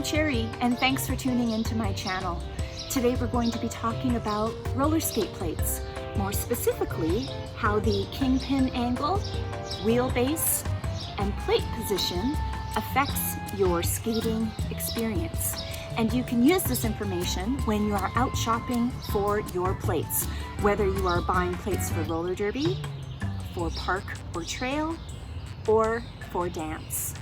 I'm Cherry, and thanks for tuning into my channel. Today we're going to be talking about roller skate plates. More specifically, how the kingpin angle, wheelbase, and plate position affects your skating experience. And you can use this information when you are out shopping for your plates, whether you are buying plates for roller derby, for park or trail, or for dance.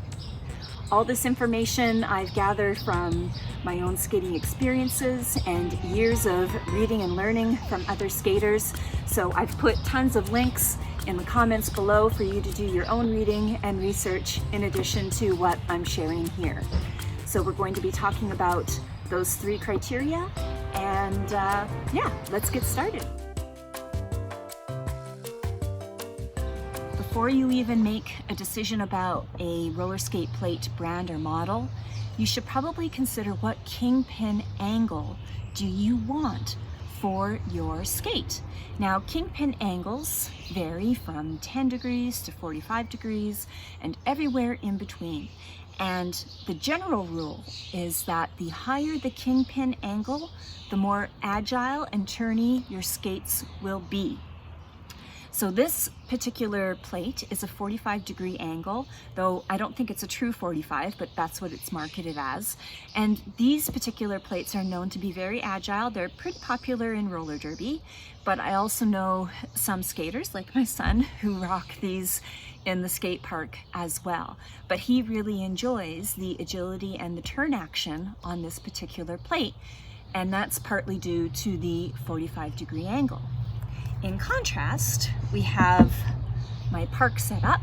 All this information I've gathered from my own skating experiences and years of reading and learning from other skaters. So I've put tons of links in the comments below for you to do your own reading and research in addition to what I'm sharing here. So we're going to be talking about those 3 criteria, and yeah, let's get started. Before you even make a decision about a roller skate plate brand or model, you should probably consider what kingpin angle do you want for your skate. Now, kingpin angles vary from 10 degrees to 45 degrees and everywhere in between. And the general rule is that the higher the kingpin angle, the more agile and turny your skates will be. So this particular plate is a 45-degree angle, though I don't think it's a true 45, but that's what it's marketed as. And these particular plates are known to be very agile. They're pretty popular in roller derby, but I also know some skaters, like my son, who rock these in the skate park as well. But he really enjoys the agility and the turn action on this particular plate, and that's partly due to the 45-degree angle. In contrast, we have my park setup,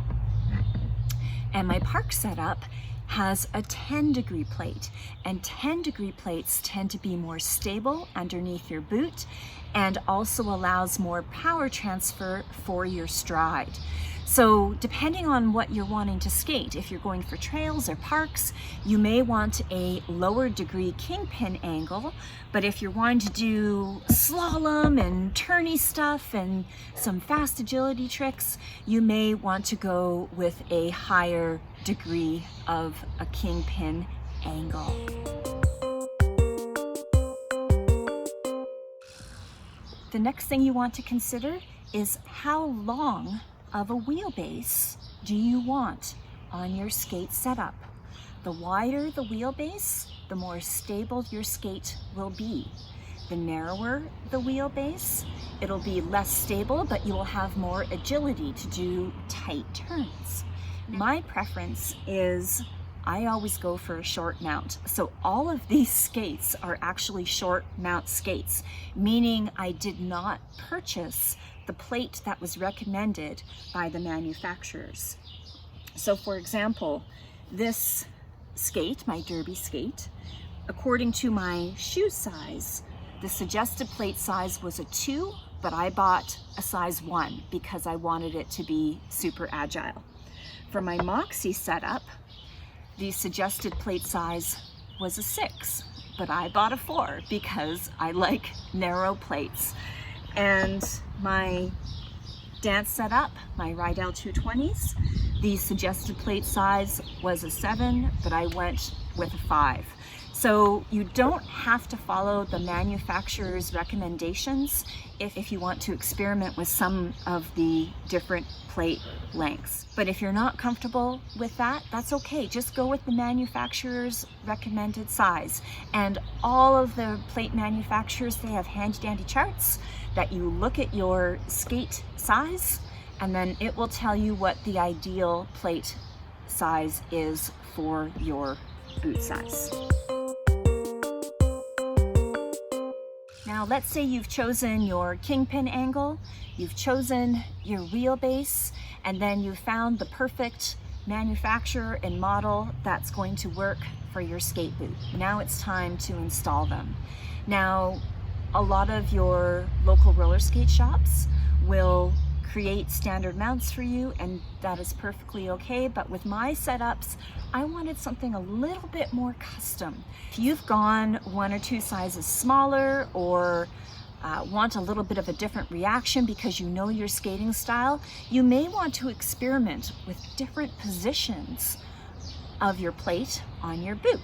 and my park setup has a 10-degree plate, and 10-degree plates tend to be more stable underneath your boot and also allows more power transfer for your stride. So depending on what you're wanting to skate, if you're going for trails or parks, you may want a lower degree kingpin angle, but if you're wanting to do slalom and turny stuff and some fast agility tricks, you may want to go with a higher degree of a kingpin angle. The next thing you want to consider is how long of a wheelbase do you want on your skate setup. The wider the wheelbase, the more stable your skate will be. The narrower the wheelbase, it'll be less stable, but you will have more agility to do tight turns. My preference is I always go for a short mount. So all of these skates are actually short mount skates, meaning I did not purchase the plate that was recommended by the manufacturers. So for example, this skate, my derby skate, according to my shoe size, the suggested plate size was a 2, but I bought a size 1 because I wanted it to be super agile. For my Moxie setup, the suggested plate size was a 6, but I bought a 4 because I like narrow plates. And my dance setup, my Rydell 220s, the suggested plate size was a 7, but I went with a 5. So you don't have to follow the manufacturer's recommendations if you want to experiment with some of the different plate lengths. But if you're not comfortable with that, that's okay. Just go with the manufacturer's recommended size. And all of the plate manufacturers, they have handy dandy charts that you look at your skate size, and then it will tell you what the ideal plate size is for your boot size. Now, let's say you've chosen your kingpin angle, you've chosen your wheelbase, and then you found the perfect manufacturer and model that's going to work for your skate boot. Now it's time to install them. Now, a lot of your local roller skate shops will create standard mounts for you, and that is perfectly okay. But with my setups, I wanted something a little bit more custom. If you've gone 1 or 2 sizes smaller, or want a little bit of a different reaction because you know your skating style, you may want to experiment with different positions of your plate on your boot.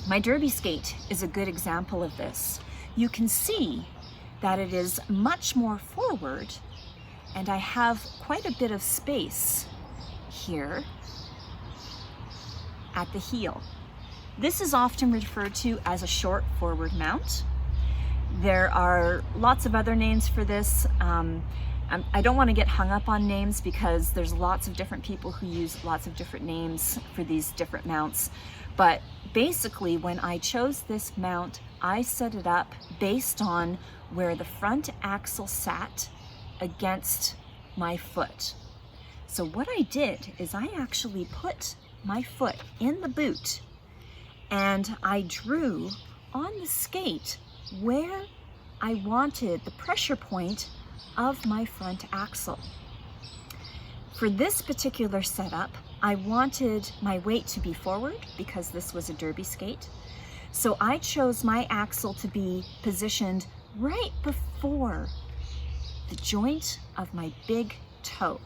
My derby skate is a good example of this. You can see that it is much more forward, and I have quite a bit of space here at the heel. This is often referred to as a short forward mount. There are lots of other names for this. I don't want to get hung up on names because there's lots of different people who use lots of different names for these different mounts. But basically, when I chose this mount, I set it up based on where the front axle sat against my foot. So what I did is I actually put my foot in the boot and I drew on the skate where I wanted the pressure point of my front axle. For this particular setup, I wanted my weight to be forward because this was a derby skate. So I chose my axle to be positioned right before the joint of my big toe.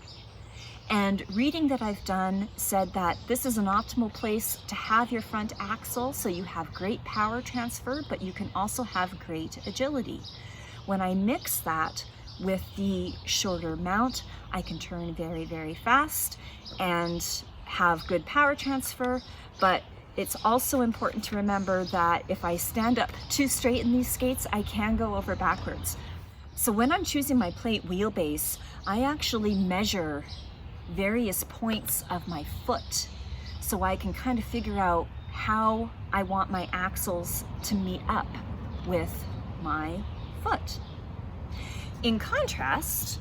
And reading that I've done said that this is an optimal place to have your front axle so you have great power transfer, but you can also have great agility. When I mix that with the shorter mount, I can turn very, very fast and have good power transfer, but it's also important to remember that if I stand up too straight in these skates, I can go over backwards. So when I'm choosing my plate wheelbase, I actually measure various points of my foot so I can kind of figure out how I want my axles to meet up with my foot. In contrast,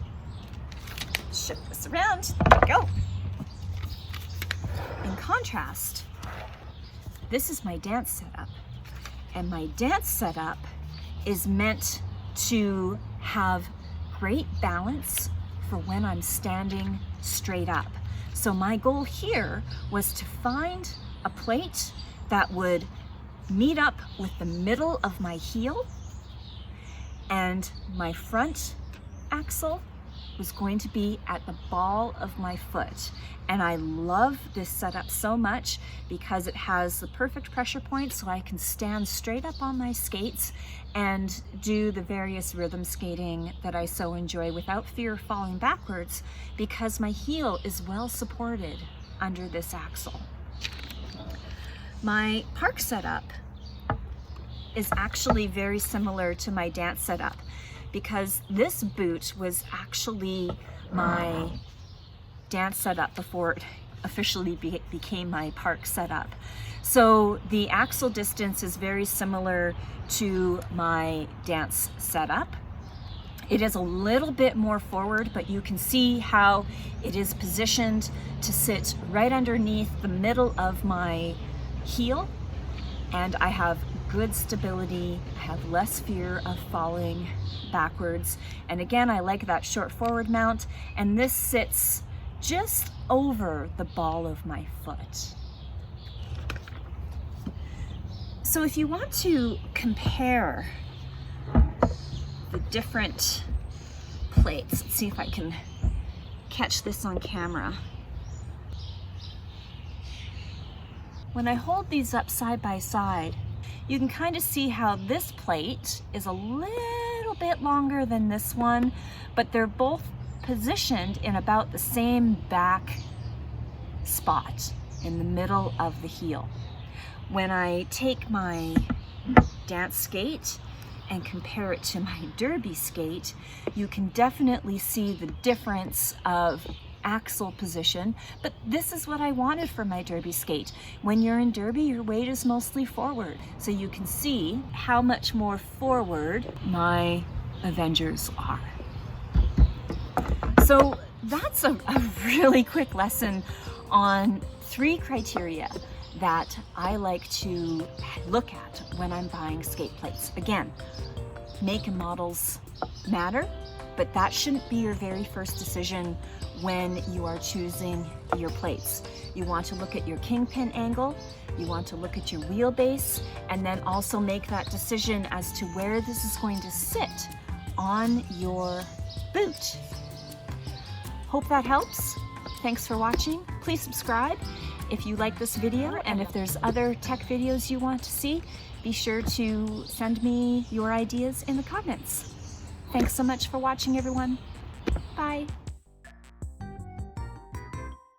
shift this around, there we go. In contrast, this is my dance setup, and my dance setup is meant to have great balance for when I'm standing straight up. So my goal here was to find a plate that would meet up with the middle of my heel, and my front axle was going to be at the ball of my foot. And I love this setup so much because it has the perfect pressure point so I can stand straight up on my skates and do the various rhythm skating that I so enjoy without fear of falling backwards because my heel is well supported under this axle. My park setup is actually very similar to my dance setup because this boot was actually my dance setup before it officially became my park setup. So the axle distance is very similar to my dance setup. It is a little bit more forward, but you can see how it is positioned to sit right underneath the middle of my heel, and I have good stability. I have less fear of falling backwards. And again, I like that short forward mount, and this sits just over the ball of my foot. So if you want to compare the different plates, let's see if I can catch this on camera. When I hold these up side by side, you can kind of see how this plate is a little bit longer than this one, but they're both positioned in about the same back spot in the middle of the heel. When I take my dance skate and compare it to my derby skate, you can definitely see the difference of axle position, but this is what I wanted for my derby skate. When you're in derby, your weight is mostly forward, so you can see how much more forward my Avengers are. So that's a really quick lesson on 3 criteria that I like to look at when I'm buying skate plates. Again, make and models matter, but that shouldn't be your very first decision when you are choosing your plates. You want to look at your kingpin angle, you want to look at your wheelbase, and then also make that decision as to where this is going to sit on your boot. Hope that helps. Thanks for watching. Please subscribe, If you like this video and if there's other tech videos you want to see, be sure to send me your ideas in the comments. Thanks so much for watching, everyone. Bye.